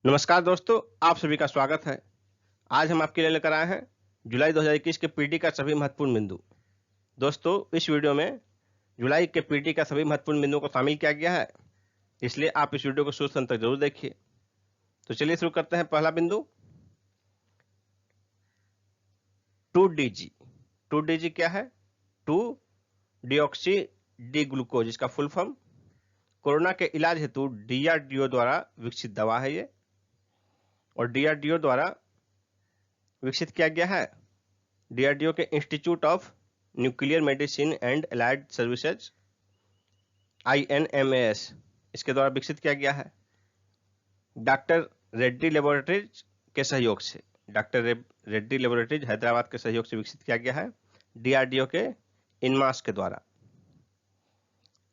नमस्कार दोस्तों, आप सभी का स्वागत है। आज हम आपके लिए लेकर आए हैं जुलाई 2021 के पीटी का सभी महत्वपूर्ण बिंदु। दोस्तों, इस वीडियो में जुलाई के पीटी का सभी महत्वपूर्ण बिंदुओं को शामिल किया गया है, इसलिए आप इस वीडियो को शुरू से अंत तक जरूर देखिए। तो चलिए शुरू करते हैं। पहला बिंदु 2DG। 2DG क्या है? 2 डिऑक्सी डी ग्लूकोज, इसका फुल फॉर्म। कोरोना के इलाज हेतु डीआरडीओ द्वारा विकसित दवा है ये, और डीआरडीओ द्वारा विकसित किया गया है डीआरडीओ के institute of nuclear medicine and allied services INMAS, इसके द्वारा विकसित किया गया है। डॉक्टर रेड्डी लेबोरेटरीज के सहयोग से, डॉक्टर रेड्डी लेबोरेटरीज हैदराबाद के सहयोग से विकसित किया गया है डीआरडीओ के इनमास के द्वारा।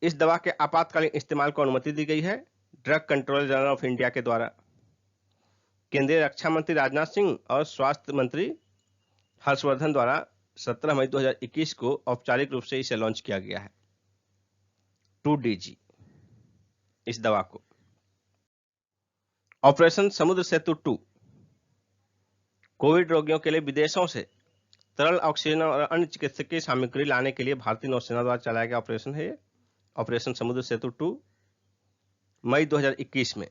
इस दवा के आपातकालीन इस्तेमाल को अनुमति दी गई है drug controller general of India के द्वारा। केंद्रीय रक्षा मंत्री राजनाथ सिंह और स्वास्थ्य मंत्री हर्षवर्धन द्वारा 17 मई 2021 को औपचारिक रूप से इसे लॉन्च किया गया है 2DG, इस दवा को। ऑपरेशन समुद्र सेतु 2 कोविड रोगियों के लिए विदेशों से तरल ऑक्सीजन और अन्य चिकित्सकीय सामग्री लाने के लिए भारतीय नौसेना द्वारा चलाया गया ऑपरेशन है। ऑपरेशन समुद्र सेतु 2 मई 2021 में,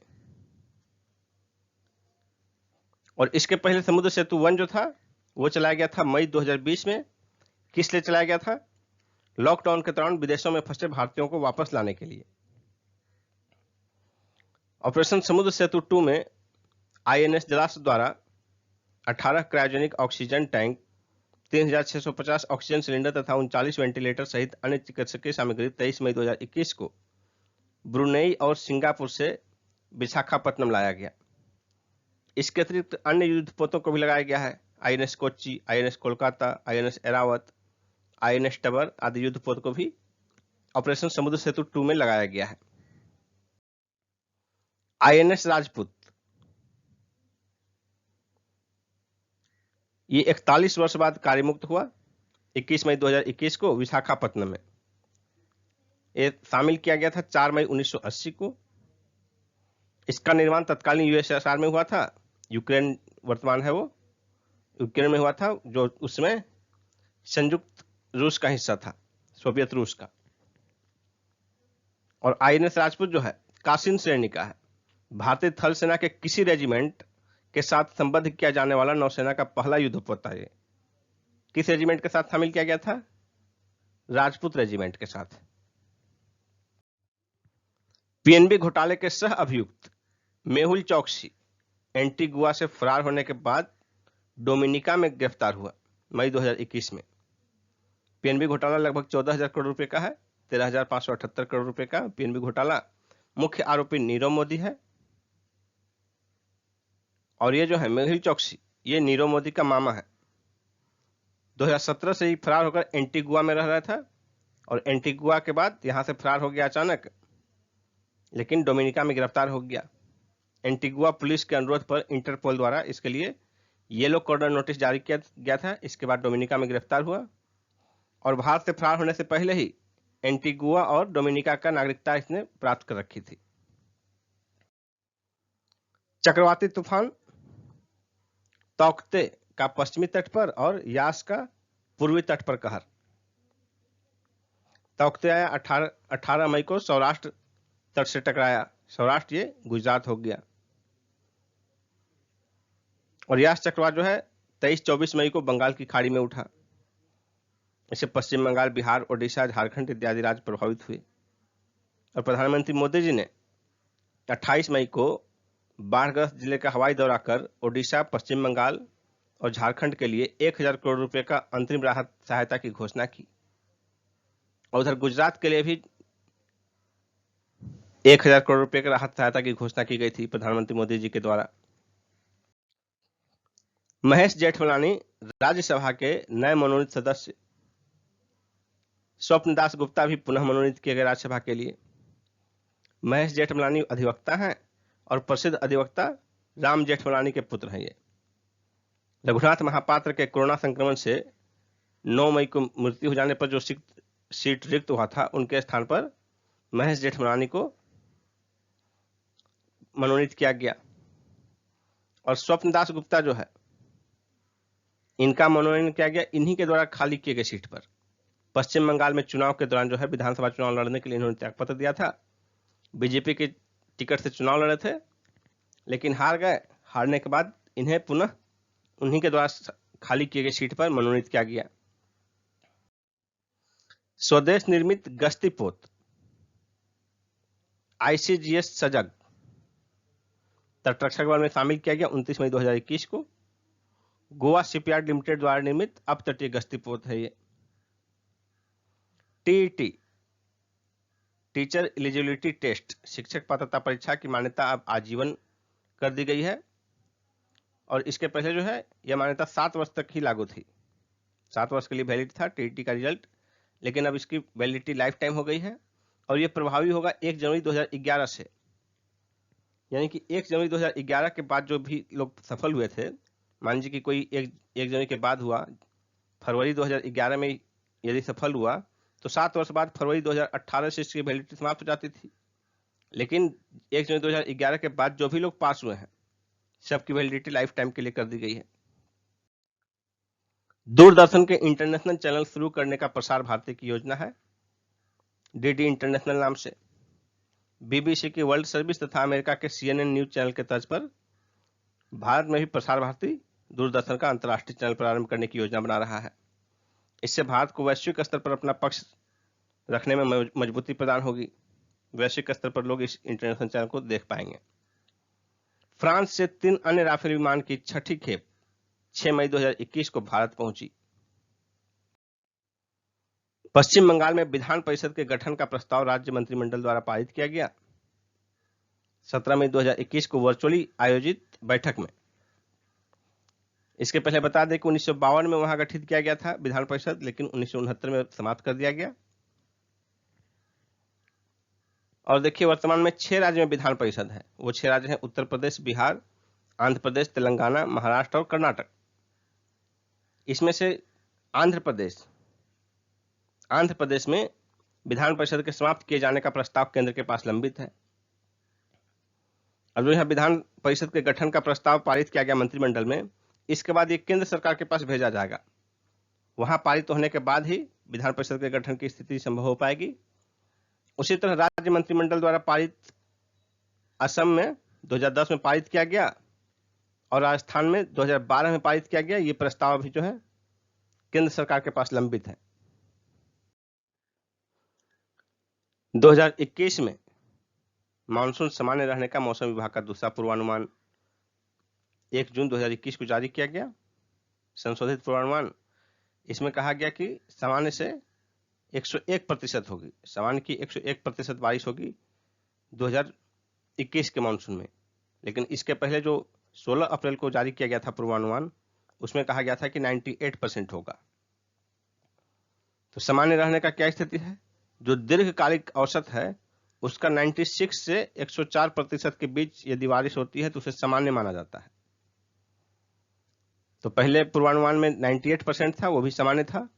और इसके पहले समुद्र सेतु 1 जो था वो चलाया गया था मई 2020 में। किस लिए चलाया गया था? लॉकडाउन के दौरान विदेशों में फंसे भारतीयों को वापस लाने के लिए। ऑपरेशन समुद्र सेतु 2 में INS जलाश्व द्वारा 18 cryogenic oxygen tank, 3650 oxygen cylinder तथा 39 वेंटिलेटर सहित अन्य चिकित्सकीय सामग्री 23 मई 2021 को ब्रुनेई और सिंगापुर से विशाखापत्तनम लाया गया। इसके अतिरिक्त अन्य युद्धपोतों को भी लगाया गया है। INS Kochi, INS Kolkata, INS Airavat, INS टबर आदि युद्धपोत को भी ऑपरेशन समुद्र सेतु 2 में लगाया गया है। INS राजपूत, ये 41 वर्ष बाद कार्यमुक्त हुआ 21 मई 2021 को विशाखापत्तनम में। ये शामिल किया गया था 4 मई 1980 को। इसका निर्माण तत्कालीन USSR में हुआ था। यूक्रेन वर्तमान है वो, यूक्रेन में हुआ था, जो उसमें संयुक्त रूस का हिस्सा था, सोवियत रूस का। और INS राजपूत जो है कासिन श्रेणी का है। भारतीय थल सेना के किसी रेजिमेंट के साथ संबद्ध किया जाने वाला नौसेना का पहला युद्धपोत था ये। किस रेजिमेंट के साथ शामिल किया गया था? राजपूत रेजिमेंट के साथ। PNB घोटाले के सह अभियुक्त मेहुल चौकसी एंटीगुआ से फरार होने के बाद डोमिनिका में गिरफ्तार हुआ मई 2021 में। PNB घोटाला लगभग 14,000 करोड़ रुपए का है, 13,578 करोड़ रुपए का PNB घोटाला। मुख्य आरोपी नीरव मोदी है, और ये जो है मेहुल चौकसी, ये नीरव मोदी का मामा है। 2017 से ही फरार होकर एंटीगुआ में रह रहा था, और एंटीगुआ के बाद यहां से फरार हो गया अचानक, लेकिन डोमिनिका में गिरफ्तार हो गया। एंटीगुआ पुलिस के अनुरोध पर इंटरपोल द्वारा इसके लिए येलो कॉर्नर नोटिस जारी किया गया था। इसके बाद डोमिनिका में गिरफ्तार हुआ, और भारत से फरार होने से पहले ही एंटीगुआ और डोमिनिका का नागरिकता इसने प्राप्त कर रखी थी। चक्रवाती तूफान तौकते का पश्चिमी तट पर और यास का पूर्वी तट पर कहर। तौकते आया 18 मई को सौराष्ट्र तट से टकराया। सौराष्ट्र ये गुजरात हो गया। और यास चक्रवात जो है 23-24 मई को बंगाल की खाड़ी में उठा। इससे पश्चिम बंगाल, बिहार, ओडिशा, झारखंड इत्यादि राज्य प्रभावित हुए। और प्रधानमंत्री मोदी जी ने 28 मई को बाढ़ग्रस्त जिले का हवाई दौरा कर ओडिशा, पश्चिम बंगाल और झारखंड के लिए 1,000 करोड़ रुपए का अंतरिम राहत सहायता की घोषणा की। और उधर गुजरात के लिए भी 1,000 करोड़ रुपए की राहत सहायता की घोषणा की गई थी प्रधानमंत्री मोदी जी के द्वारा। महेश जेठमलानी राज्यसभा के नए मनोनीत सदस्य। स्वप्न दास गुप्ता भी पुनः मनोनीत किए गए राज्यसभा के लिए। महेश जेठमलानी अधिवक्ता हैं, और प्रसिद्ध अधिवक्ता राम जेठमलानी के पुत्र हैं ये। रघुनाथ महापात्र के कोरोना संक्रमण से 9 मई को मृत्यु हो जाने पर जो सीट रिक्त हुआ था, उनके स्थान पर महेश जेठमलानी को मनोनीत किया गया। और स्वप्न दास गुप्ता जो है, इनका मनोनयन किया गया इन्हीं के द्वारा खाली किए गए सीट पर। पश्चिम बंगाल में चुनाव के दौरान जो है विधानसभा चुनाव लड़ने के लिए इन्होंने त्यागपत्र दिया था। बीजेपी के टिकट से चुनाव लड़े थे, लेकिन हार गए। हारने के बाद इन्हें पुनः उन्हीं के द्वारा खाली किए गए सीट पर मनोनीत किया गया। स्वदेश निर्मित गश्ती पोत ICGS सजग तटरक्षक बल में शामिल किया गया 29 मई 2021 को। गोवा शिपयार्ड लिमिटेड द्वारा निर्मित अपतटीय गश्ती पोत है ये। TET टीचर एलिजिबिलिटी टेस्ट शिक्षक पात्रता परीक्षा की मान्यता अब आजीवन कर दी गई है, और इसके पहले जो है यह मान्यता 7 वर्ष तक ही लागू थी। 7 वर्ष के लिए वैलिड था TET का रिजल्ट, लेकिन अब इसकी वैलिडिटी लाइफ टाइम हो गई है, और यह प्रभावी होगा 1 जनवरी 2011 से। यानी कि 1 जनवरी 2011 के बाद जो भी लोग सफल हुए थे, मान लीजिए कि कोई 1 जनवरी के बाद हुआ, फरवरी 2011 में यदि सफल हुआ, तो 7 वर्ष बाद फरवरी 2018 से इसकी वैलिडिटी समाप्त हो जाती थी। लेकिन 1 जनवरी 2011 के बाद जो भी लोग पास हुए हैं, सबकी वैलिडिटी लाइफ टाइम के लिए कर दी गई है। दूरदर्शन के इंटरनेशनल चैनल शुरू करने का प्रसार भारती की योजना है, DD इंटरनेशनल नाम से। BBC की वर्ल्ड सर्विस तथा अमेरिका के CNN न्यूज चैनल के तर्ज पर भारत में भी प्रसार भारती दूरदर्शन का अंतर्राष्ट्रीय चैनल प्रारंभ करने की योजना बना रहा है। इससे भारत को वैश्विक स्तर पर अपना पक्ष रखने में मजबूती प्रदान होगी। वैश्विक स्तर पर लोग इस इंटरनेशनल चैनल को देख पाएंगे। फ्रांस से 3 अन्य राफेल विमान की छठी खेप 6 मई 2021 को भारत पहुंची। पश्चिम बंगाल में विधान परिषद के गठन का प्रस्ताव राज्य मंत्रिमंडल द्वारा पारित किया गया 17 मई 2021 को वर्चुअली आयोजित बैठक में। इसके पहले बता दें कि 1952 में वहां गठित किया गया था विधान परिषद, लेकिन 1969 में समाप्त कर दिया गया। और देखिए वर्तमान में 6 राज्य में विधान परिषद है। वो 6 राज्य हैं उत्तर प्रदेश, बिहार, आंध्र प्रदेश, तेलंगाना, महाराष्ट्र और कर्नाटक। इसमें से आंध्र प्रदेश में विधान परिषद के समाप्त किए जाने का प्रस्ताव केंद्र के पास लंबित है। अब जो यहाँ विधान परिषद के गठन का प्रस्ताव पारित किया गया मंत्रिमंडल में, इसके बाद ये केंद्र सरकार के पास भेजा जाएगा। वहां पारित होने के बाद ही विधान परिषद के गठन की स्थिति संभव हो पाएगी। उसी तरह राज्य मंत्रिमंडल द्वारा पारित असम में 2010 में पारित किया गया, और राजस्थान में 2012 में पारित किया गया। ये प्रस्ताव अभी जो है केंद्र सरकार के पास लंबित है। 2021 में मानसून सामान्य रहने का मौसम विभाग का दूसरा पूर्वानुमान 1 जून 2021 को जारी किया गया। संशोधित पूर्वानुमान, इसमें कहा गया कि सामान्य से 101% होगी, सामान्य की 101% बारिश होगी 2021 के मानसून में। लेकिन इसके पहले जो 16 अप्रैल को जारी किया गया था पूर्वानुमान, उसमें कहा गया था कि 98% होगा। तो सामान्य रहने का क्या स्थिति है? जो दीर्घकालिक औसत है उसका 96 से 104% के बीच यदि बारिश होती है तो उसे सामान्य माना जाता है। तो पहले पूर्वानुमान में 98% था, वो भी सामान्य था,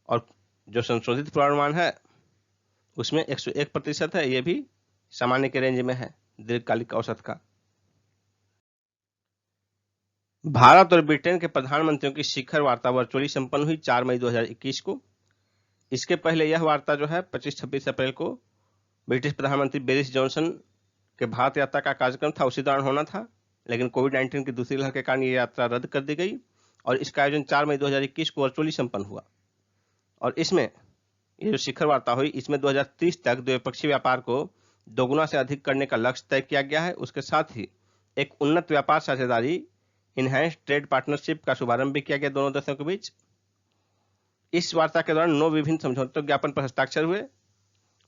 और जो संशोधित पूर्वानुमान है उसमें 101% है, ये भी सामान्य के रेंज में है दीर्घकालिक औसत का। भारत और ब्रिटेन के प्रधानमंत्रियों की शिखर वार्ता वर्चुअली संपन्न हुई 4 मई 2021 को। इसके पहले यह वार्ता जो है 25-26 अप्रैल को ब्रिटिश प्रधानमंत्री बोरिस जॉनसन के भारत यात्रा का कार्यक्रम था, उसी दौरान होना था, लेकिन कोविड-19 की दूसरी लहर के कारण ये यात्रा रद्द कर दी गई, और इसका आयोजन 4 मई 2021 को वर्चुअली संपन्न हुआ। और इसमें ये जो शिखर वार्ता हुई, इसमें 2030 तक द्विपक्षीय व्यापार को दोगुना से अधिक करने का लक्ष्य तय किया गया है। उसके साथ ही एक उन्नत व्यापार साझेदारी इनहैंस ट्रेड पार्टनरशिप का शुभारंभ भी किया गया दोनों देशों के बीच। इस वार्ता के दौरान 9 विभिन्न समझौता ज्ञापन पर हस्ताक्षर हुए।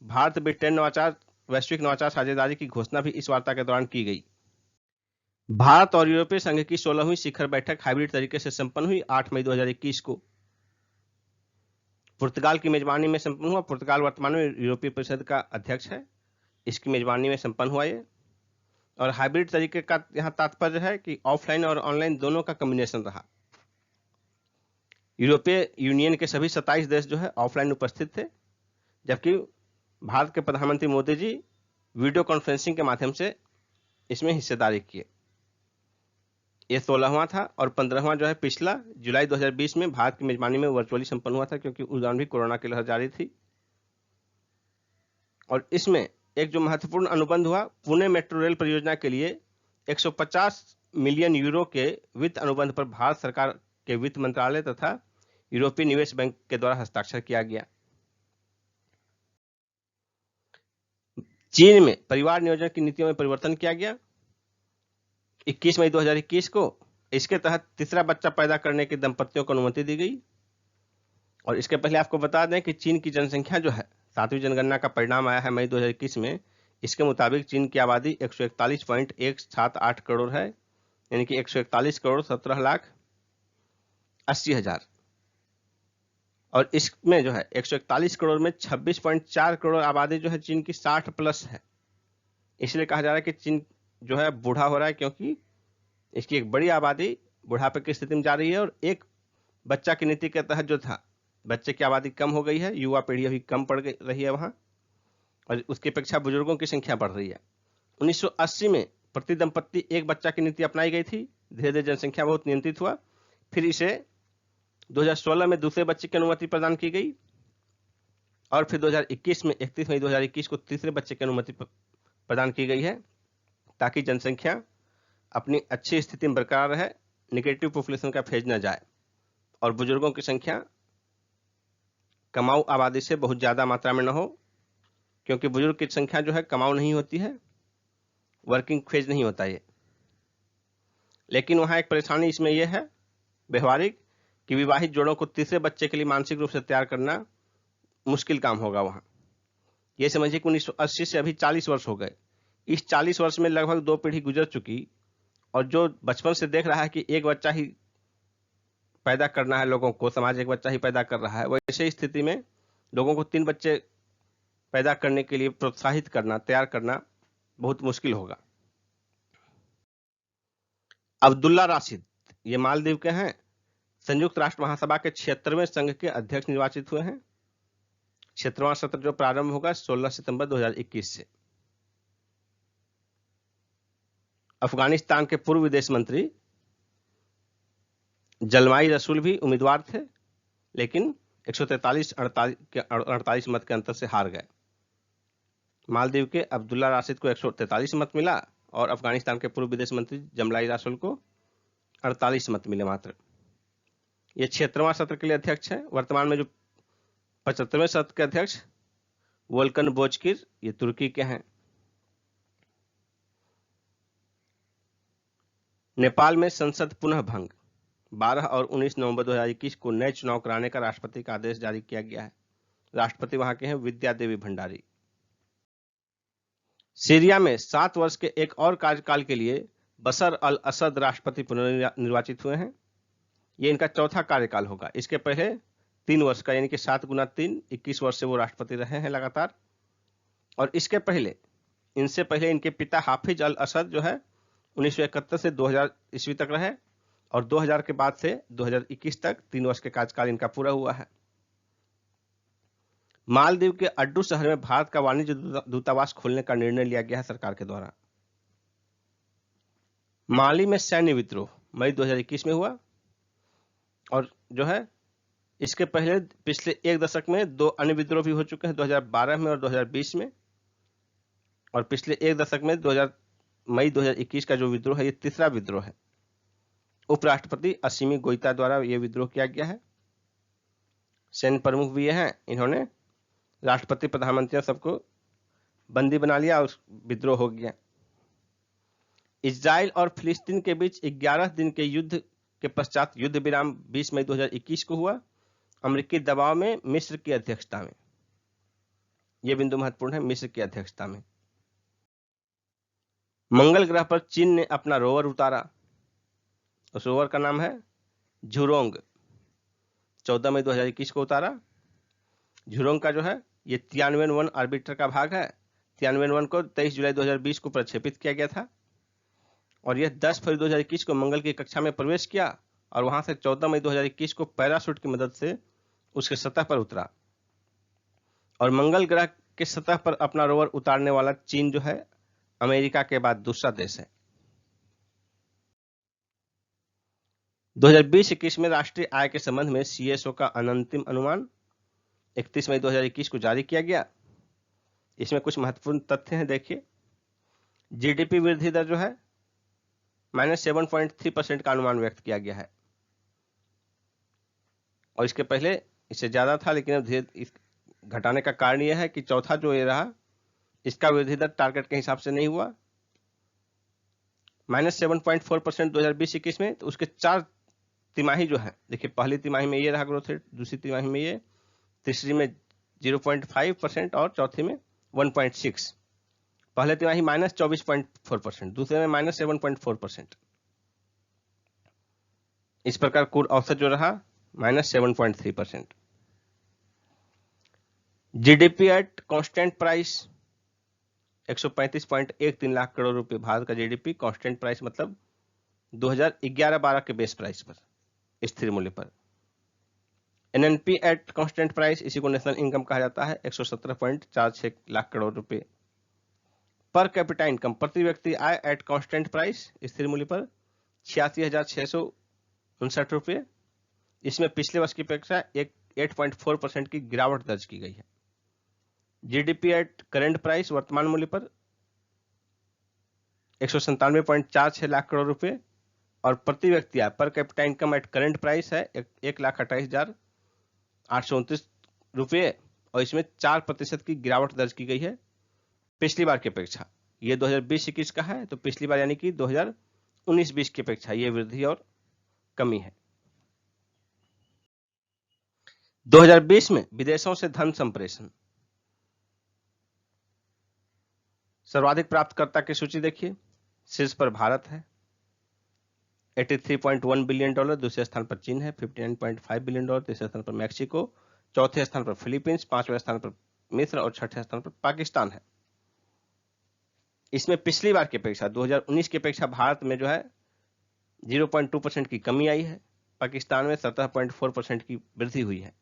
भारत ब्रिटेन नवाचार वैश्विक नवाचार साझेदारी की घोषणा भी इस वार्ता के दौरान की गई। भारत और यूरोपीय संघ की 16वीं शिखर बैठक हाइब्रिड तरीके से संपन्न हुई 8 मई 2021 को। पुर्तगाल की मेजबानी में संपन्न हुआ। पुर्तगाल वर्तमान में यूरोपीय परिषद का अध्यक्ष है। इसकी मेजबानी में संपन्न हुआ ये। और हाइब्रिड तरीके का यहाँ तात्पर्य है कि ऑफलाइन और ऑनलाइन दोनों का कॉम्बिनेशन रहा। यूरोपीय यूनियन के सभी 27 देश जो है ऑफलाइन उपस्थित थे, जबकि भारत के प्रधानमंत्री मोदी जी वीडियो कॉन्फ्रेंसिंग के माध्यम से इसमें हिस्सेदारी किए। ये 16वां था और 15वां जो है पिछला जुलाई 2020 में भारत की मेजबानी में वर्चुअली संपन्न हुआ था, क्योंकि उस दौरान भी कोरोना की लहर जारी थी। और इसमें एक जो महत्वपूर्ण अनुबंध हुआ, पुणे मेट्रो रेल परियोजना के लिए 150 मिलियन यूरो के वित्त अनुबंध पर भारत सरकार के वित्त मंत्रालय तथा यूरोपीय निवेश बैंक के द्वारा हस्ताक्षर किया गया। चीन में परिवार नियोजन की नीतियों में परिवर्तन किया गया 21 मई 2021 को। इसके तहत तीसरा बच्चा पैदा करने के दंपतियों को अनुमति दी गई। और इसके पहले आपको बता दें कि चीन की जनसंख्या जो है, 7वीं जनगणना का परिणाम आया है मई 2021 में। इसके मुताबिक चीन की आबादी 141.178 करोड़ है, यानी कि 141 करोड़ 17 लाख 80 हजार। और इसमें जो है 141 करोड़ में 26.4 करोड़ आबादी जो है चीन की 60 प्लस है। इसलिए कहा जा रहा है कि चीन जो है बूढ़ा हो रहा है, क्योंकि इसकी एक बड़ी आबादी बुढ़ापे की स्थिति में जा रही है। और एक बच्चा की नीति के तहत जो था, बच्चे की आबादी कम हो गई है, युवा पीढ़ी अभी कम पड़ रही है वहां, और उसकी अपेक्षा बुजुर्गों की संख्या बढ़ रही है। 1980 में प्रति दंपत्ति एक बच्चा की नीति अपनाई गई थी। धीरे धीरे जनसंख्या बहुत नियंत्रित हुआ, फिर इसे 2016 में दूसरे बच्चे की अनुमति प्रदान की गई, और फिर 2021 में 31 मई 2021 को तीसरे बच्चे की अनुमति प्रदान की गई है, ताकि जनसंख्या अपनी अच्छी स्थिति में बरकरार रहे, निगेटिव पॉपुलेशन का फेज न जाए, और बुजुर्गों की संख्या कमाऊ आबादी से बहुत ज्यादा मात्रा में न हो, क्योंकि बुजुर्ग की संख्या जो है कमाऊ नहीं होती है, वर्किंग फेज नहीं होता ये। लेकिन वहां एक परेशानी इसमें यह है व्यवहारिक, कि विवाहित जोड़ों को तीसरे बच्चे के लिए मानसिक रूप से तैयार करना मुश्किल काम होगा वहां। ये समझिए कि 1980 से अभी 40 वर्ष हो गए। इस 40 वर्ष में लगभग 2 पीढ़ी गुजर चुकी, और जो बचपन से देख रहा है कि एक बच्चा ही पैदा करना है लोगों को, समाज एक बच्चा ही पैदा कर रहा है, वैसे स्थिति में लोगों को 3 बच्चे पैदा करने के लिए प्रोत्साहित करना, तैयार करना बहुत मुश्किल होगा। अब्दुल्ला राशिद, ये मालदीव के हैं, संयुक्त राष्ट्र महासभा के 76वें संघ के अध्यक्ष निर्वाचित हुए हैं। 76वां सत्र जो प्रारंभ होगा 16 सितंबर 2021 से। अफगानिस्तान के पूर्व विदेश मंत्री जलमाई रसूल भी उम्मीदवार थे, लेकिन 143-48 मत के अंतर से हार गए। मालदीव के अब्दुल्ला राशिद को 143 मत मिला, और अफगानिस्तान के पूर्व विदेश मंत्री जमलाई रसूल को 48 मत मिले मात्र। ये 76वां सत्र के लिए अध्यक्ष है। वर्तमान में जो 75वें सत्र के अध्यक्ष वोल्कन बोजकिर, ये तुर्की के हैं। नेपाल में संसद पुनः भंग, 12 और 19 नवंबर 2021 को नए चुनाव कराने का राष्ट्रपति का आदेश जारी किया गया है। राष्ट्रपति वहां के हैं विद्या देवी भंडारी। सीरिया में 7 वर्ष के एक और कार्यकाल के लिए बशर अल असद राष्ट्रपति पुनर्निर्वाचित हुए हैं। ये इनका चौथा कार्यकाल होगा। इसके पहले 3 वर्ष का, यानी कि 7 गुना 3, 21 वर्ष से वो राष्ट्रपति रहे हैं लगातार। और इसके पहले, इनसे पहले इनके पिता हाफिज अल असद जो है 1971 से 2000 ईस्वी तक रहे, और 2000 के बाद से 2021 तक 3 वर्ष के कार्यकाल इनका पूरा हुआ है। मालदीव के अड्डू शहर में भारत का वाणिज्य दूतावास खोलने का निर्णय लिया गया है सरकार के द्वारा। माली में सैन्य विद्रोह मई 2021 में हुआ, और जो है इसके पहले पिछले 1 दशक में 2 अन्य विद्रोह भी हो चुके हैं, 2012 में और 2020 में। और पिछले 1 दशक में मई 2021 का जो विद्रोह है, ये तीसरा विद्रोह है। उपराष्ट्रपति असीमी गोइता द्वारा यह विद्रोह किया गया है। सैन्य प्रमुख भी ये हैं, इन्होंने राष्ट्रपति प्रधानमंत्री सबको बंदी बना लिया और विद्रोह हो गया। इजराइल और फिलिस्तीन के बीच 11 दिन के युद्ध के पश्चात युद्ध विराम 20 मई 2021 को हुआ, अमेरिकी दबाव में, मिस्र की अध्यक्षता में। यह बिंदु महत्वपूर्ण है, मिस्र की अध्यक्षता में। मंगल ग्रह पर चीन ने अपना रोवर उतारा। उस रोवर का नाम है झुरोंग। 14 मई 2021 को उतारा। झुरोंग का जो है ये तियानवेन-1 ऑर्बिटर का भाग है। तियानवेन-1 को 23 जुलाई 2020 को प्रक्षेपित किया गया था, और यह 10 फरवरी 2021 को मंगल की कक्षा में प्रवेश किया, और वहां से 14 मई 2021 को पैराशूट की मदद से उसके सतह पर उतरा। और मंगल ग्रह के सतह पर अपना रोवर उतारने वाला चीन जो है अमेरिका के बाद दूसरा देश है। 2020-21 में राष्ट्रीय आय के संबंध में CSO का अंतिम अनुमान 31 मई 2021 को जारी किया गया। इसमें कुछ महत्वपूर्ण तथ्य हैं, देखिए। जीडीपी वृद्धि दर जो है -7.3% का अनुमान व्यक्त किया गया है, और इसके पहले इससे ज्यादा था, लेकिन अब धीरे घटाने का कारण यह है कि चौथा जो ये रहा, इसका वृद्धि दर टारगेट के हिसाब से नहीं हुआ, -7.4% 2020-21 में। तो उसके 4 तिमाही जो है, देखिए, पहली तिमाही में ये रहा ग्रोथ रेट, दूसरी तिमाही में ये, तीसरी में 0.5% और चौथी में 1.6। पहले तिमाही -24.4%, दूसरे में -7.4%। इस प्रकार कुल औसत जो रहा -7.3%। GDP at constant price 135.13 lakh crore रुपए। भारत का जीडीपी कांस्टेंट प्राइस मतलब 2011-12 के बेस प्राइस पर, स्थिर मूल्य पर। एनएनपी एट कांस्टेंट प्राइस, इसी को नेशनल इनकम कहा जाता है, 117.46 लाख करोड़ रुपए। पर कैपिटा इनकम, प्रति व्यक्ति आय एट कांस्टेंट प्राइस, स्थिर मूल्य पर 86,659 रुपये। इसमें पिछले वर्ष की अपेक्षा 8.4% की गिरावट दर्ज की गई है। जीडीपी एट करेंट प्राइस, वर्तमान मूल्य पर 197.46 लाख करोड़ रुपए, और प्रति व्यक्ति आय per capita income at current price है 1,28,829 रुपये, और इसमें 4% की गिरावट दर्ज की गई है पिछली बार की अपेक्षा। ये 2020-21 का है, तो पिछली बार यानी कि 2019-20 की अपेक्षा ये वृद्धि और कमी है। 2020 में विदेशों से धन संप्रेषण, सर्वाधिक प्राप्तकर्ता की सूची देखिए। शीर्ष पर भारत है 83.1 बिलियन डॉलर, दूसरे स्थान पर चीन है 59.5 बिलियन डॉलर, तीसरे स्थान पर मैक्सिको, चौथे स्थान पर फिलीपींस, पांचवें स्थान पर मिस्र और छठे स्थान पर पाकिस्तान है। इसमें पिछली बार की अपेक्षा 2019 की अपेक्षा भारत में जो है 0.2% की कमी आई है, पाकिस्तान में 17.4% की वृद्धि हुई है।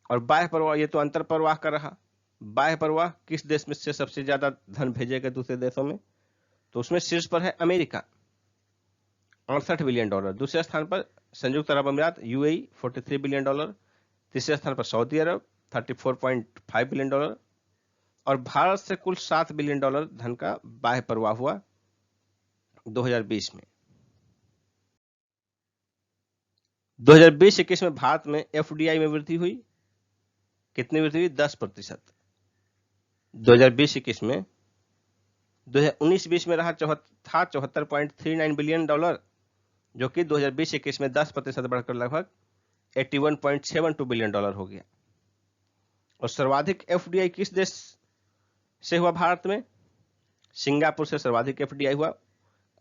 और बाह्य प्रवाह, ये तो अंतर प्रवाह का रहा। बाह्य प्रवाह किस देश में से सबसे ज्यादा धन भेजेगा दूसरे देशों में, तो उसमें शीर्ष पर है अमेरिका 68 बिलियन डॉलर, दूसरे स्थान पर संयुक्त अरब अमीरात यूएई 43 बिलियन डॉलर, तीसरे स्थान पर सऊदी अरब 34.5 बिलियन डॉलर, और भारत से कुल 7 बिलियन डॉलर धन का बाह्य प्रवाह हुआ 2020 में। 2020-21 में भारत में एफडीआई में वृद्धि हुई, कितनी वृद्धि हुई? 10%। 2020-21 में 2019-20 में रहा था 74.39 बिलियन डॉलर, जो कि 2020-21 में 10% बढ़कर लगभग 81.72 बिलियन डॉलर हो गया। और सर्वाधिक एफडीआई किस देश से हुआ भारत में? सिंगापुर से सर्वाधिक एफडीआई हुआ।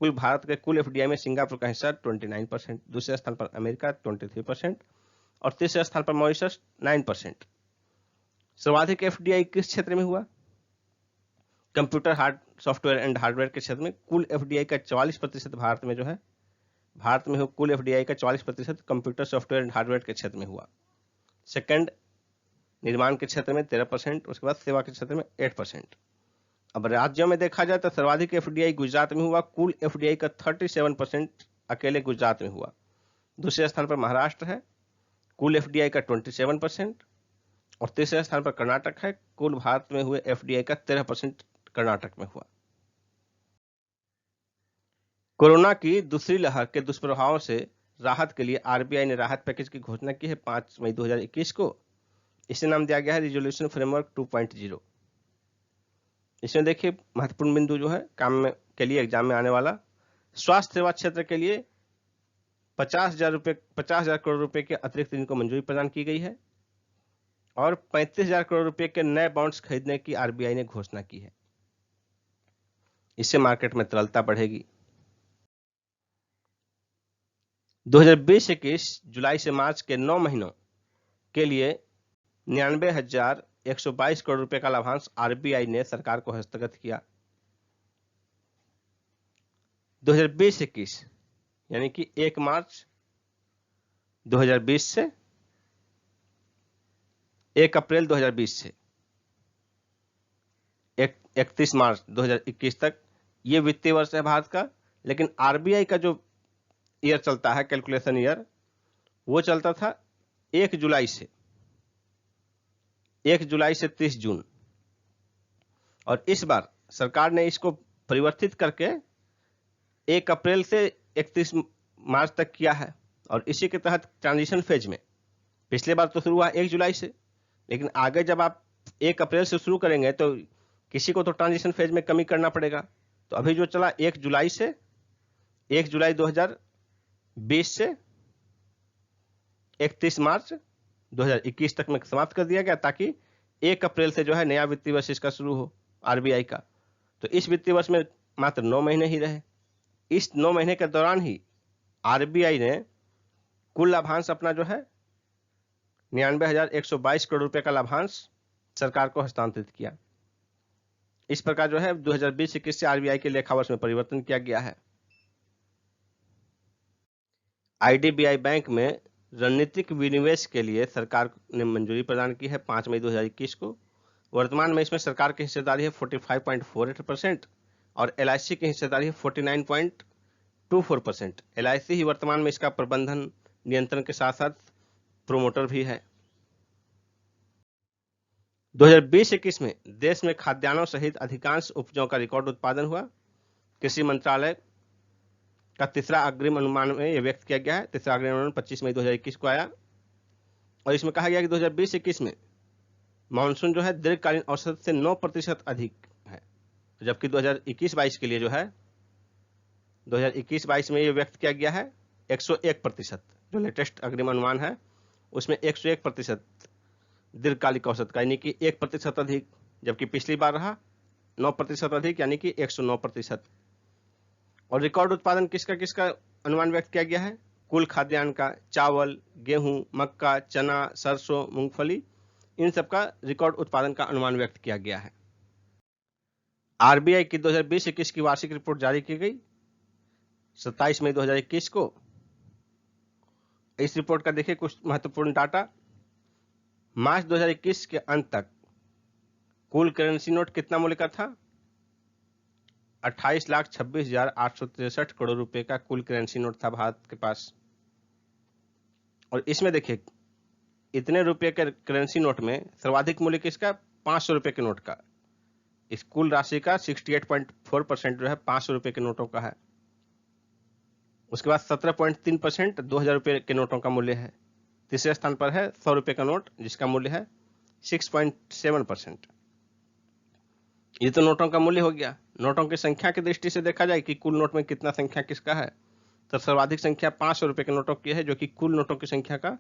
कुल भारत के कुल एफडीआई में सिंगापुर का हिस्सा 29%, दूसरे स्थान पर अमेरिका 23% और तीसरे स्थान पर मॉरिशस 9%। सर्वाधिक एफडीआई किस क्षेत्र में हुआ? कंप्यूटर सॉफ्टवेयर एंड हार्डवेयर के क्षेत्र में। कुल एफडीआई का 44% भारत में जो है, भारत में कुल एफडीआई का 44% कंप्यूटर सॉफ्टवेयर एंड हार्डवेयर के क्षेत्र में हुआ। सेकंड निर्माण के क्षेत्र में 13%, उसके बाद सेवा के क्षेत्र में 8%। अब राज्यों में देखा जाए तो सर्वाधिक एफडीआई गुजरात में हुआ, कुल एफडीआई का 37% अकेले गुजरात में हुआ। दूसरे स्थान पर महाराष्ट्र है, कुल एफडीआई का 27%, और तीसरे स्थान पर कर्नाटक है, कुल भारत में हुए एफडीआई का 13% कर्नाटक में हुआ। कोरोना की दूसरी लहर के दुष्प्रभावों से राहत के लिए आरबीआई ने राहत पैकेज की घोषणा की है 5 मई 2021 को। इसे नाम दिया गया है रिजोल्यूशन फ्रेमवर्क 2.0। इसमें देखिए महत्वपूर्ण बिंदु जो है काम में के लिए एग्जाम में आने वाला, स्वास्थ्य सेवा क्षेत्र के लिए 50,000 करोड़ रुपए के अतिरिक्त ऋण को मंजूरी प्रदान की गई है, और 35,000 करोड़ रुपए के नए बॉन्ड्स खरीदने की आरबीआई ने घोषणा की है। इससे मार्केट में तरलता बढ़ेगी। 2020-21 जुलाई से मार्च के 9 महीनों के लिए 99,122 करोड़ रुपए का लाभांश आरबीआई ने सरकार को हस्तगत किया। 2020-21 यानी कि 1 मार्च 2020 से 1 अप्रैल 2020 से 31 मार्च 2021 तक ये वित्तीय वर्ष है भारत का। लेकिन आरबीआई का जो ईयर चलता है, कैलकुलेशन ईयर, वो चलता था 1 जुलाई से 30 जून, और इस बार सरकार ने इसको परिवर्तित करके 1 अप्रैल से 31 मार्च तक किया है। और इसी के तहत ट्रांजिशन फेज में पिछले बार तो शुरू हुआ 1 जुलाई से, लेकिन आगे जब आप 1 अप्रैल से शुरू करेंगे तो किसी को तो ट्रांजिशन फेज में कमी करना पड़ेगा। तो अभी जो चला 1 जुलाई 2020 से 31 मार्च 2021 तक में समाप्त कर दिया गया, ताकि 1 अप्रैल से जो है नया वित्तीय वर्ष इसका शुरू हो आरबीआई का। तो इस वित्तीय वर्ष में मात्र 9 महीने ही रहे। इस 9 महीने के दौरान ही आरबीआई ने कुल लाभांश अपना जो है 99,122 करोड़ रुपए का लाभांश सरकार को हस्तांतरित किया। इस प्रकार जो है 2020-21 से आरबीआई के लेखा वर्ष में परिवर्तन किया गया है। आईडीबीआई बैंक में रणनीतिक विनिवेश के लिए सरकार ने मंजूरी प्रदान की है 5 मई 2021 को। वर्तमान में इसमें सरकार की हिस्सेदारी है 45.48% और एलआईसी की हिस्सेदारी है 49.24%। एलआईसी ही वर्तमान में इसका प्रबंधन नियंत्रण के साथ साथ प्रोमोटर भी है। 2020-21 में देश में खाद्यान्नों सहित अधिकांश उपजों का रिकॉर्ड उत्पादन हुआ। कृषि मंत्रालय का तीसरा अग्रिम अनुमान में यह व्यक्त किया गया है। तीसरा अग्रिम अनुमान 25 मई 2021 को आया और इसमें कहा गया कि 2020-21 में मानसून जो है दीर्घकालीन औसत से 9% अधिक है, जबकि 2021-22 के लिए जो है 2021-22 में यह व्यक्त किया गया है 101%। जो लेटेस्ट अग्रिम अनुमान है उसमें 101% दीर्घकालिक औसत का, यानी कि 1% अधिक, जबकि पिछली बार रहा 9% अधिक, यानी कि 109%। और रिकॉर्ड उत्पादन किसका किसका अनुमान व्यक्त किया गया है? कुल खाद्यान्न का, चावल, गेहूं, मक्का, चना, सरसों, मूंगफली, इन सब का रिकॉर्ड उत्पादन का अनुमान व्यक्त किया गया है। आरबीआई की 2020-21 की वार्षिक रिपोर्ट जारी की गई 27 मई 2021 को। इस रिपोर्ट का देखिए कुछ महत्वपूर्ण डाटा। मार्च 2021 के अंत तक कुल करेंसी नोट कितना मूल्य का था? 28,26,863 करोड़ रुपए का कुल करेंसी नोट था भारत के पास। और इसमें देखिए इतने रुपए के करेंसी नोट में सर्वाधिक मूल्य किसका? 500 रुपए के नोट का। इस कुल राशि का 68.4% जो है 500 रुपए के नोटों का है। उसके बाद 17.3% 2000 रुपए के नोटों का मूल्य है। तीसरे स्थान पर है 100 रुपए का नोट, जिसका मूल्य है 6.7%। ये तो नोटों का मूल्य हो गया। नोटों की संख्या की दृष्टि से देखा जाए कि कुल नोट में कितना संख्या किसका है, तो सर्वाधिक संख्या 500 रुपए के नोटों की है, जो कि कुल नोटों की संख्या का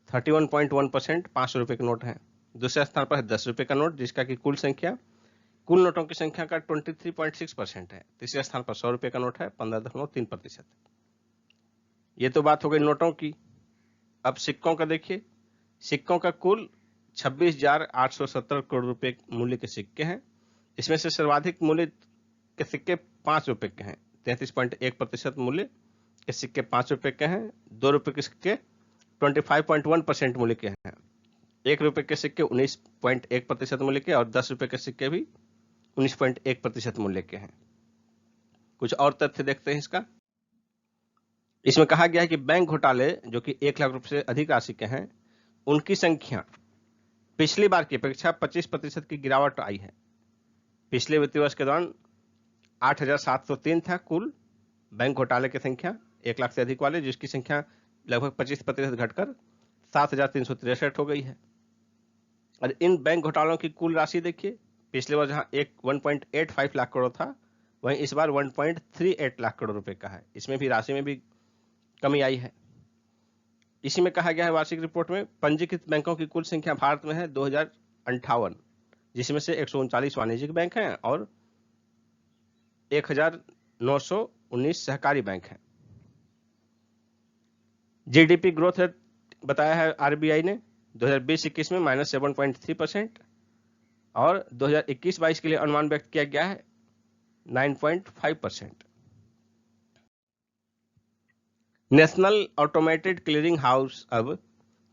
31.1% 500 रुपए के नोट है। दूसरे स्थान पर है 10 रुपए का नोट, जिसका कि कुल नोटों की संख्या का 23.6% है। तीसरे स्थान पर 100 रुपए का नोट है 15.3%। ये तो बात हो गई नोटों की। अब सिक्कों का देखिए। सिक्कों का कुल 26,870 करोड़ रुपए मूल्य के सिक्के हैं। इसमें से सर्वाधिक मूल्य के सिक्के 5 रुपए के हैं, 33.1% मूल्य के सिक्के 5 रुपए के हैं। 2 रुपए के सिक्के 25.1% मूल्य के हैं। 1 रुपए के सिक्के 19.1% मूल्य के और 10 रुपए के सिक्के भी 19.1% मूल्य के हैं। कुछ और तथ्य देखते हैं इसका। इसमें कहा गया है कि बैंक घोटाले जो कि 1 लाख रुपए से अधिक राशि के हैं, उनकी संख्या पिछली बार की अपेक्षा 25% की गिरावट आई है। पिछले वित्तीय वर्ष के दौरान 8,703 था कुल बैंक घोटाले की संख्या 1 लाख से अधिक वाले, जिसकी संख्या लगभग 25% घटकर 7,363 हो गई है। और इन बैंक घोटालों की कुल राशि देखिए, पिछले वर्ष जहां 1.85 लाख करोड़ था, वहीं इस बार 1.38 लाख करोड़ रुपए का है। इसमें भी राशि में भी कमी आई है। इसी में कहा गया है वार्षिक रिपोर्ट में, पंजीकृत बैंकों की कुल संख्या भारत में है 2058, जिसमें से 139 वाणिज्यिक बैंक हैं और 1,919 सहकारी बैंक हैं। जीडीपी ग्रोथ रेट बताया है आरबीआई ने 2020-21 में -7.3% और 2021-22 के लिए अनुमान व्यक्त किया गया है 9.5%। नेशनल ऑटोमेटेड क्लियरिंग हाउस अब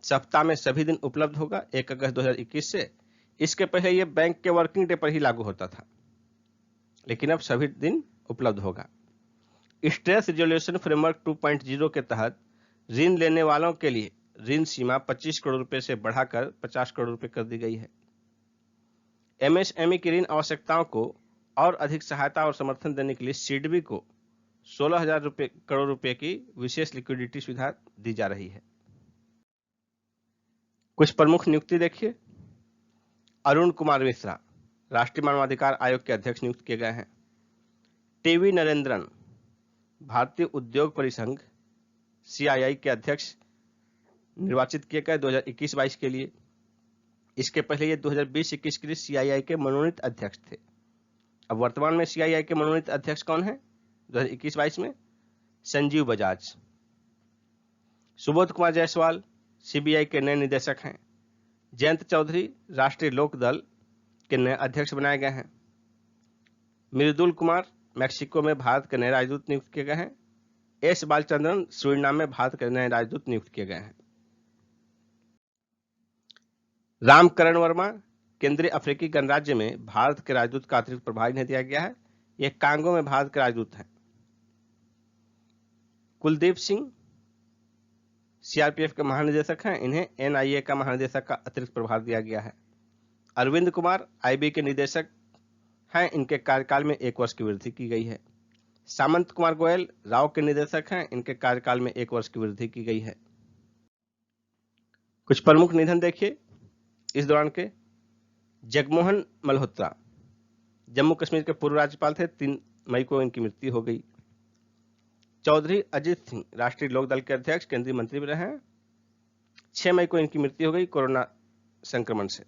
सप्ताह में सभी दिन उपलब्ध होगा 1 अगस्त 2021 से। इसके पहले यह बैंक के वर्किंग डे पर ही लागू होता था, लेकिन अब सभी दिन उपलब्ध होगा। स्ट्रेस रिजोल्यूशन फ्रेमवर्क 2.0 के तहत ऋण लेने वालों के लिए ऋण सीमा 25 करोड़ रुपए से बढ़ाकर 50 करोड़ रुपए कर दी गई है। एमएसएमई की ऋण आवश्यकताओं को और अधिक सहायता और समर्थन देने के लिए सिडबी को 16,000 करोड़ रुपए की विशेष लिक्विडिटी सुविधा दी जा रही है। कुछ प्रमुख नियुक्ति देखिए। अरुण कुमार मिश्रा राष्ट्रीय मानवाधिकार आयोग के अध्यक्ष नियुक्त किए गए हैं। टीवी नरेंद्रन भारतीय उद्योग परिसंघ सीआईआई के अध्यक्ष निर्वाचित किए गए 2021-22 के लिए। इसके पहले ये 2020-21 के लिए सीआईआई के मनोनीत अध्यक्ष थे। अब वर्तमान में सीआईआई के मनोनीत अध्यक्ष कौन है 2021-22 में? संजीव बजाज। सुबोध कुमार जायसवाल सीबीआई के नए निदेशक हैं। जयंत चौधरी राष्ट्रीय लोक दल के नए अध्यक्ष बनाए गए हैं। मृदुल कुमार मैक्सिको में भारत के नए राजदूत नियुक्त किए गए हैं। एस बालचंद्रन सूरीनाम में भारत के नए राजदूत नियुक्त किए गए हैं। रामकरण वर्मा केंद्रीय अफ्रीकी गणराज्य में भारत के राजदूत का अतिरिक्त प्रभार इन्हें दिया गया है। ये कांगो में भारत के राजदूत हैं। कुलदीप सिंह सीआरपीएफ के महानिदेशक हैं। इन्हें एनआईए का महानिदेशक का अतिरिक्त प्रभार दिया गया है। अरविंद कुमार आईबी के निदेशक हैं। इनके कार्यकाल में 1 वर्ष की वृद्धि की गई है। सामंत कुमार गोयल राव के निदेशक हैं। इनके कार्यकाल में 1 वर्ष की वृद्धि की गई है। कुछ प्रमुख निधन देखिए इस दौरान के। जगमोहन मल्होत्रा जम्मू कश्मीर के पूर्व राज्यपाल थे। 3 मई को इनकी मृत्यु हो गई। चौधरी अजित सिंह राष्ट्रीय लोक दल के अध्यक्ष केंद्रीय मंत्री भी रहे हैं। 6 मई को इनकी मृत्यु हो गई कोरोना संक्रमण से।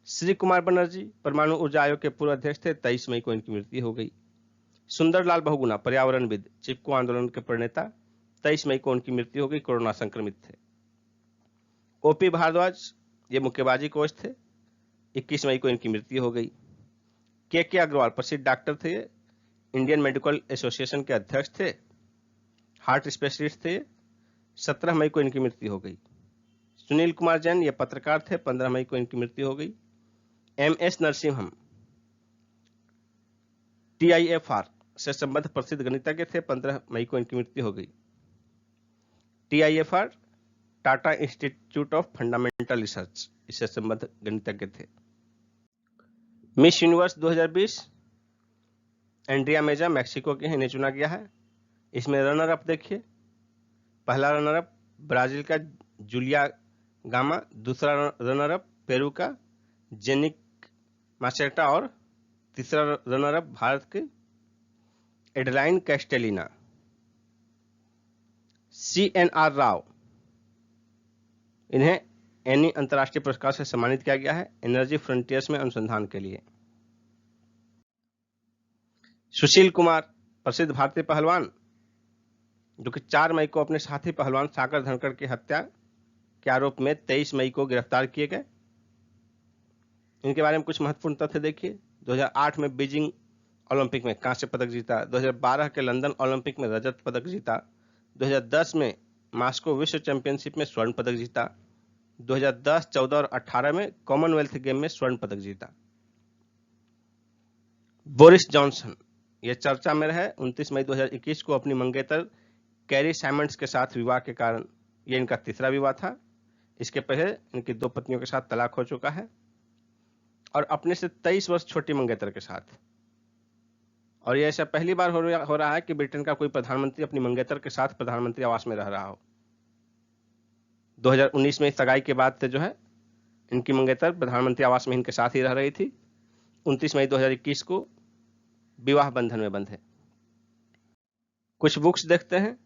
श्री कुमार बनर्जी परमाणु ऊर्जा आयोग के पूर्व अध्यक्ष थे। 23 मई को इनकी मृत्यु हो गई। सुंदरलाल बहुगुणा पर्यावरणविद चिपको आंदोलन के प्रणेता 23 मई को उनकी मृत्यु हो गई, कोरोना संक्रमित थे। ओपी भारद्वाज ये मुक्केबाजी कोच थे। 21 मई को इनकी मृत्यु हो गई। के अग्रवाल प्रसिद्ध डॉक्टर थे। इंडियन मेडिकल एसोसिएशन के अध्यक्ष थे। हार्ट स्पेशलिस्ट थे। 17 मई को इनकी मृत्यु हो गई। सुनील कुमार जैन ये पत्रकार थे। 15 मई को इनकी मृत्यु हो गई। एमएस नरसिम्हम टीआईएफआर से संबद्ध प्रसिद्ध गणितज्ञ थे। 15 मई को इनकी मृत्यु हो गई। TIFR Tata institute of fundamental research इससे संबद्ध गणितज्ञ थे। मिस यूनिवर्स 2020 एंड्रिया मेजा मैक्सिको के हैं। इन्हें चुना गया है। इसमें रनर अप देखिए। पहला रनर अप ब्राजील का जूलिया गामा, दूसरा रनर अप पेरू का जेनिक मासेटा और तीसरा रनर अप भारत के एडलाइन कैस्टेलिना। CNR राव इन्हें एनी अंतर्राष्ट्रीय पुरस्कार से सम्मानित किया गया है एनर्जी फ्रंटियर्स में अनुसंधान के लिए। सुशील कुमार प्रसिद्ध भारतीय पहलवान जो कि 4 मई को अपने साथी पहलवान सागर धनखड़ की हत्या के आरोप में 23 मई को गिरफ्तार किए गए। इनके बारे में कुछ महत्वपूर्ण तथ्य देखिए। 2008 में बीजिंग ओलंपिक में कांस्य पदक जीता। 2012 के लंदन ओलंपिक में रजत पदक जीता। 2010 में मास्को विश्व चैंपियनशिप में स्वर्ण पदक जीता। 2010, 14 और 18 में कॉमनवेल्थ गेम में स्वर्ण पदक जीता। बोरिस जॉनसन ये चर्चा में रहे। 29 मई 2021 को अपनी मंगेतर कैरी साइमंड्स के साथ विवाह के कारण ये इनका तीसरा विवाह था। इसके पहले इनकी 2 पत्नियों के साथ तलाक हो चुका है और अपने से 23 वर्ष छोटी मंगेतर के साथ। और ये ऐसा पहली बार हो रहा है कि ब्रिटेन का कोई प्रधानमंत्री अपनी मंगेतर के साथ प्रधानमंत्री आवास में रह रहा हो। 2019 में सगाई के बाद से जो है इनकी मंगेतर प्रधानमंत्री आवास में इनके साथ ही रह रही थी। 29 मई 2021 को विवाह बंधन में बंधे। कुछ बुक्स देखते हैं।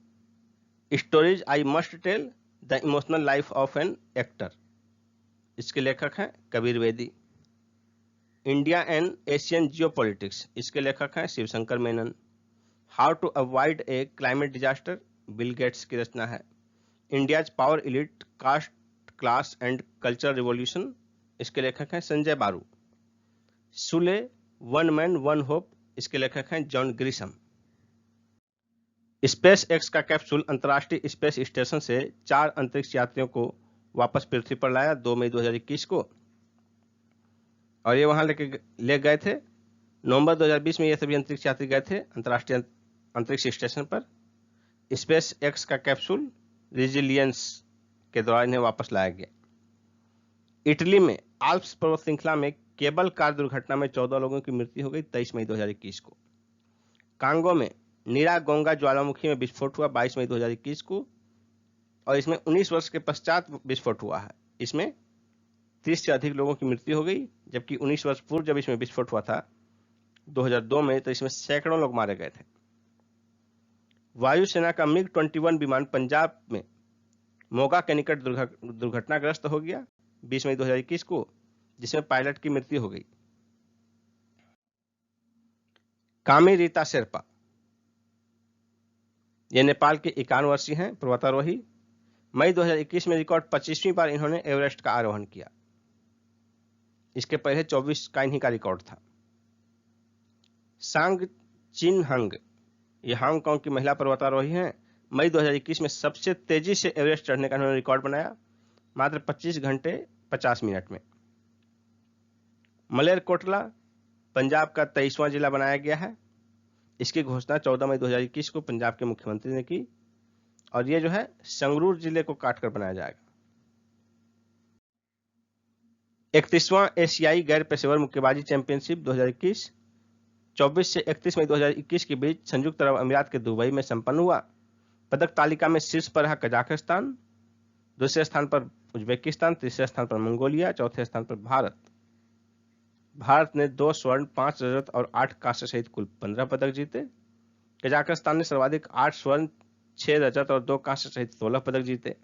Stories I must tell the emotional life of an actor, इसके लेखक हैं कबीर वेदी। इंडिया एंड एशियन जियोपॉलिटिक्स, इसके लेखक हैं Shivshankar Menon. How to avoid a climate disaster, Bill Gates की रचना है। India's power elite caste class and culture revolution, इसके लेखक हैं Sanjay Baru. Sooley one man one hope, इसके लेखक हैं जॉन ग्रिशम। स्पेस एक्स का कैप्सूल अंतर्राष्ट्रीय स्पेस स्टेशन से 4 अंतरिक्ष यात्रियों को वापस पृथ्वी पर लाया 2 मई 2021 को, और ये वहां ले गए थे। नवंबर 2020 में ये सभी अंतरिक्ष यात्री गए थे अंतर्राष्ट्रीय अंतरिक्ष स्टेशन पर। स्पेस एक्स का कैप्सूल रिजिलियंस के दौरान इन्हें वापस लाया गया। इटली में आल्प्स पर्वत श्रृंखला में केबल कार दुर्घटना में 14 लोगों की मृत्यु हो गई 23 मई 2021 को। कांगो में नीरागोंगा ज्वालामुखी में विस्फोट हुआ 22 मई 2021 को और इसमें 19 वर्ष के पश्चात विस्फोट हुआ है। इसमें 30 से अधिक लोगों की मृत्यु हो गई, जबकि 19 वर्ष पूर्व जब इसमें विस्फोट हुआ था 2002 में, तो इसमें सैकड़ों लोग मारे गए थे। वायुसेना का मिग 21 विमान पंजाब में मोगा के निकट दुर्घटनाग्रस्त हो गया 20 मई 2021 को, जिसमें पायलट की मृत्यु हो गई। कामी रीता शेरपा, ये नेपाल के 51 वर्षीय हैं पर्वतारोही। मई 2021 में रिकॉर्ड 25वीं बार इन्होंने एवरेस्ट का आरोहण किया। इसके पहले 24 का इन्हीं का रिकॉर्ड था। सांग चिन हंग, ये हांगकांग की महिला पर्वतारोही हैं। मई 2021 में सबसे तेजी से एवरेस्ट चढ़ने का इन्होंने रिकॉर्ड बनाया, मात्र 25 घंटे 50 मिनट में। मलेरकोटला पंजाब का 23वां जिला बनाया गया है। इसकी घोषणा 14 मई 2021 को पंजाब के मुख्यमंत्री ने की और ये जो है संगरूर जिले को काटकर बनाया जाएगा। 31वां एशियाई गैर पेशेवर मुक्केबाजी चैंपियनशिप 2021 24 से 31 मई 2021 के बीच संयुक्त अरब अमीरात के दुबई में संपन्न हुआ। पदक तालिका में शीर्ष पर रहा कजाकिस्तान, दूसरे स्थान पर उज्बेकिस्तान, तीसरे स्थान पर मंगोलिया, चौथे स्थान पर भारत। भारत ने 2 स्वर्ण, 5 रजत और 8 कांस्य सहित कुल 15 पदक जीते। कजाकिस्तान ने सर्वाधिक 8 स्वर्ण, 6 रजत और 2 कांस्य सहित 16 पदक जीते।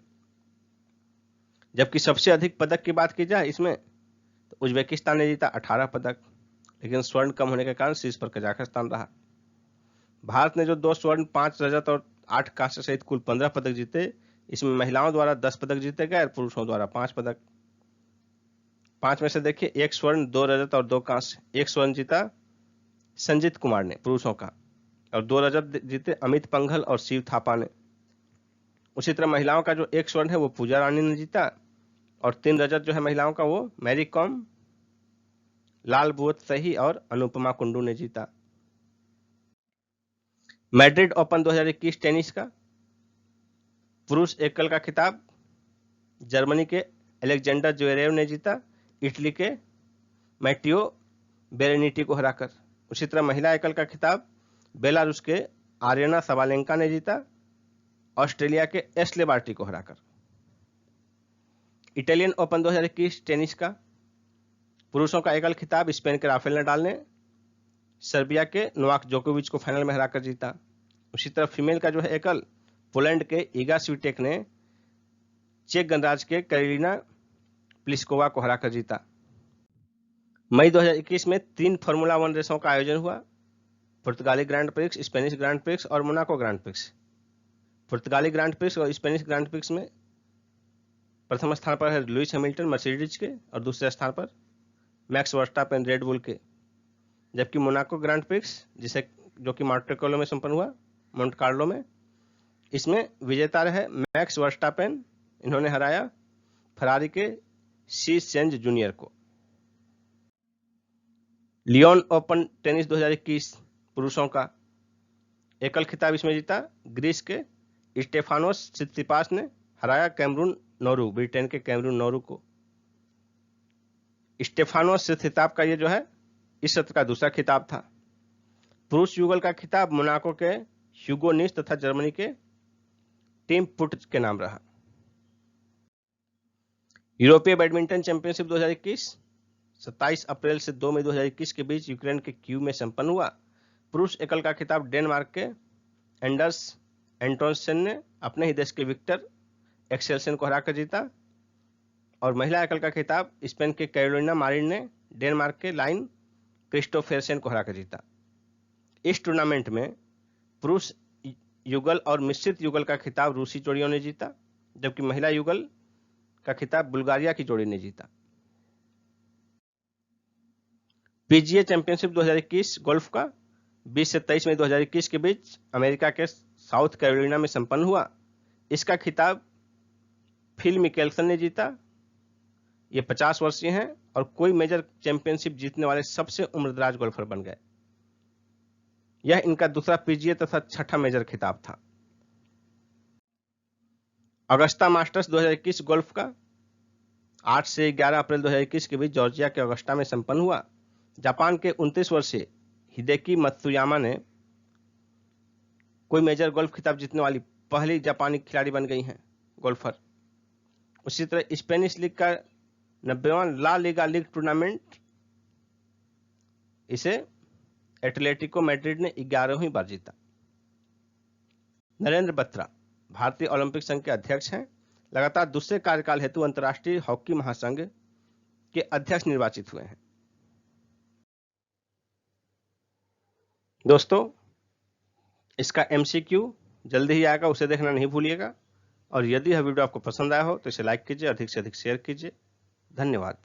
जबकि सबसे अधिक पदक की बात की जाए इसमें तो उज्बेकिस्तान ने जीता 18 पदक, लेकिन स्वर्ण कम होने के कारण शीर्ष पर कजाकिस्तान रहा। भारत ने जो 2 स्वर्ण, 5 रजत और 8 कांस्य सहित कुल 15 पदक जीते, इसमें महिलाओं द्वारा 10 पदक जीते गए और पुरुषों द्वारा 5 पदक। 5 में से देखिए 1 स्वर्ण, 2 रजत और 2 कांस्य। 1 स्वर्ण जीता संजीत कुमार ने पुरुषों का और 2 रजत जीते अमित पंघल और शिव थापा ने। उसी तरह महिलाओं का जो 1 स्वर्ण है वो पूजा रानी ने जीता और 3 रजत जो है महिलाओं का वो मैरी कॉम, लाल बुअत सही और अनुपमा कुंडू ने जीता। मैड्रिड ओपन 2021 टेनिस का पुरुष एकल का खिताब जर्मनी के अलेक्जेंडर ज्वेरेव ने जीता, इटली के मैटियो बेरेनिटी को हराकर। उसी तरह महिला एकल का खिताब बेलारूस के आर्यना सबालेंका ने जीता, ऑस्ट्रेलिया के एश्ले बार्टी को हराकर। इटालियन ओपन 2021 टेनिस का पुरुषों का एकल खिताब स्पेन के राफेल नडाल ने सर्बिया के नोवाक जोकोविच को फाइनल में हराकर जीता। उसी तरह फीमेल का जो है एकल पोलैंड के ईगा स्विटेक ने चेक गणराज्य के कैरोलिना प्लिस्कोवा को हराकर जीता। मई 2021 में 3 फार्मूला 1 रेसों का आयोजन हुआ, पुर्तगाली grand prix, Spanish grand prix और मोनाको ग्रैंड प्रिक्स। पुर्तगाली ग्रैंड प्रिक्स और स्पेनिश ग्रैंड प्रिक्स में प्रथम स्थान पर है लुइस हैमिल्टन मर्सिडीज के और दूसरे स्थान पर मैक्स वर्स्टापेन रेड बुल के। जबकि मोनाको ग्रैंड प्रिक्स जो कि मॉन्टे कार्लो में संपन्न हुआ, मोंट कार्लो में, इसमें विजेता रहे मैक्स वर्स्टापेन, इन्होंने हराया फरारी के सी सेंज जूनियर को। लियोन ओपन टेनिस 2021 पुरुषों का एकल खिताब इसमें जीता ग्रीस के स्टेफानोस सित्सिपास ने, हराया कैमरून नोरू, ब्रिटेन के कैमरून नोरू को। स्टेफानोस सित्सिपास का ये जो है इस सत्र का दूसरा खिताब था। पुरुष युगल का खिताब मोनाको के ह्यूगो निस तथा जर्मनी के टिम पुट के नाम रहा। यूरोपीय बैडमिंटन चैंपियनशिप 2021 27 अप्रैल से 2 मई 2021 के बीच यूक्रेन के कीव में संपन्न हुआ। पुरुष एकल का खिताब डेनमार्क के एंडर्स एंटोनसेन ने अपने ही देश के विक्टर एक्सेलसेन को हराकर जीता और महिला एकल का खिताब स्पेन के कैरोलिना मारिन ने डेनमार्क के लाइन क्रिस्टोफेरसेन को हराकर जीता। इस टूर्नामेंट में पुरुष युगल और मिश्रित युगल का खिताब रूसी जोड़ियों ने जीता, जबकि महिला युगल का खिताब बुल्गारिया की जोड़ी ने जीता। पीजीए चैंपियनशिप 2021 गोल्फ का 20 से 23 मई 2021 के बीच अमेरिका के साउथ कैरोलिना में संपन्न हुआ। इसका खिताब फिल मिकेल्सन ने जीता। ये 50 वर्षीय हैं और कोई मेजर चैंपियनशिप जीतने वाले सबसे उम्रदराज गोल्फर बन गए। यह इनका दूसरा पीजीए तथा छठा मेजर खिताब था। अगस्ता मास्टर्स 2021 गोल्फ का 8 से 11 अप्रैल 2021 के बीच जॉर्जिया के अगस्टा में संपन्न हुआ। जापान के 29 वर्षीय हिदेकी मत्सुयामा ने कोई मेजर गोल्फ खिताब जीतने वाली पहली जापानी खिलाड़ी बन गई हैं गोल्फर। उसी तरह स्पेनिश लीग का 90वां ला लीगा लीग टूर्नामेंट इसे एटलेटिको मैड्रिड ने 11वीं बार जीता। नरेंद्र बत्रा भारतीय ओलंपिक संघ के अध्यक्ष हैं। लगातार दूसरे कार्यकाल हेतु अंतर्राष्ट्रीय हॉकी महासंघ के अध्यक्ष निर्वाचित हुए हैं। दोस्तों, इसका MCQ जल्दी ही आएगा, उसे देखना नहीं भूलिएगा। और यदि यह वीडियो आपको पसंद आया हो तो इसे लाइक कीजिए, अधिक से अधिक शेयर कीजिए। धन्यवाद।